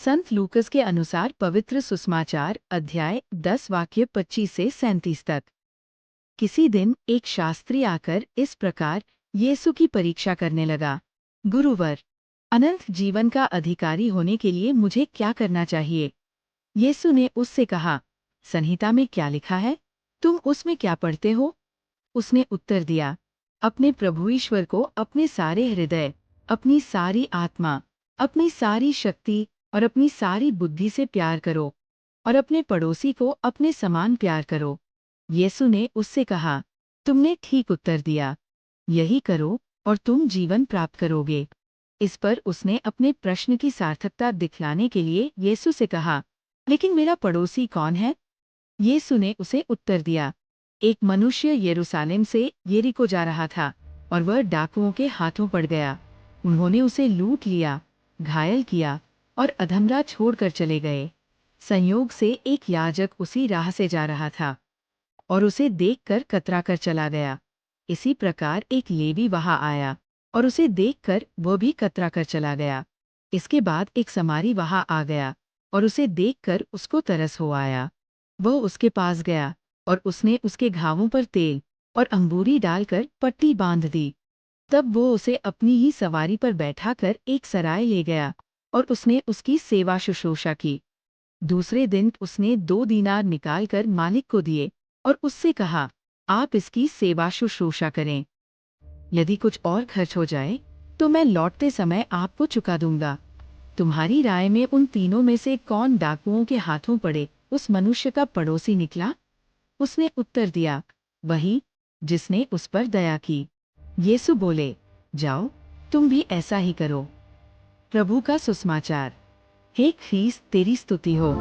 संत लूकस के अनुसार पवित्र सुसमाचार अध्याय 10 वाक्य 25 से 37 तक। किसी दिन एक शास्त्री आकर इस प्रकार यीशु की परीक्षा करने लगा, गुरुवर, अनंत जीवन का अधिकारी होने के लिए मुझे क्या करना चाहिए? यीशु ने उससे कहा, संहिता में क्या लिखा है? तुम उसमें क्या पढ़ते हो? उसने उत्तर दिया, अपने प्रभु ईश्वर को अपने सारे हृदय, अपनी सारी आत्मा, अपनी सारी शक्ति और अपनी सारी बुद्धि से प्यार करो, और अपने पड़ोसी को अपने समान प्यार करो। यीशु ने उससे कहा, तुमने ठीक उत्तर दिया, यही करो और तुम जीवन प्राप्त करोगे। इस पर उसने अपने प्रश्न की सार्थकता दिखलाने के लिए यीशु से कहा, लेकिन मेरा पड़ोसी कौन है? यीशु ने उसे उत्तर दिया, एक मनुष्य यरूशलेम से यरीको जा रहा था और वह डाकुओं के हाथों पड़ गया। उन्होंने उसे लूट लिया, घायल किया और अधमरा छोड़कर चले गए। संयोग से एक याजक उसी राह से जा रहा था और उसे देखकर कतराकर चला गया। इसी प्रकार एक लेवी वहां आया और उसे देखकर वह भी कतराकर चला गया। इसके बाद एक समारी वहां आ गया और उसे देखकर उसको तरस हो आया। वह उसके पास गया और उसने उसके घावों पर तेल और अंगूरी डालकर पट्टी बांध दी। तब वो उसे अपनी ही सवारी पर बैठाकर एक सराय ले गया और उसने उसकी सेवा शुश्रूषा की। दूसरे दिन उसने 2 दीनार निकालकर मालिक को दिए और उससे कहा, आप इसकी सेवा शुश्रूषा करें। यदि कुछ और खर्च हो जाए तो मैं लौटते समय आपको चुका दूंगा। तुम्हारी राय में उन तीनों में से कौन डाकुओं के हाथों पड़े उस मनुष्य का पड़ोसी निकला? उसने उत्तर दिया, वही जिसने उस पर दया की। यीशु बोले, जाओ, तुम भी ऐसा ही करो। प्रभु का सुसमाचार। हे ख्रीस्त, तेरी स्तुति हो।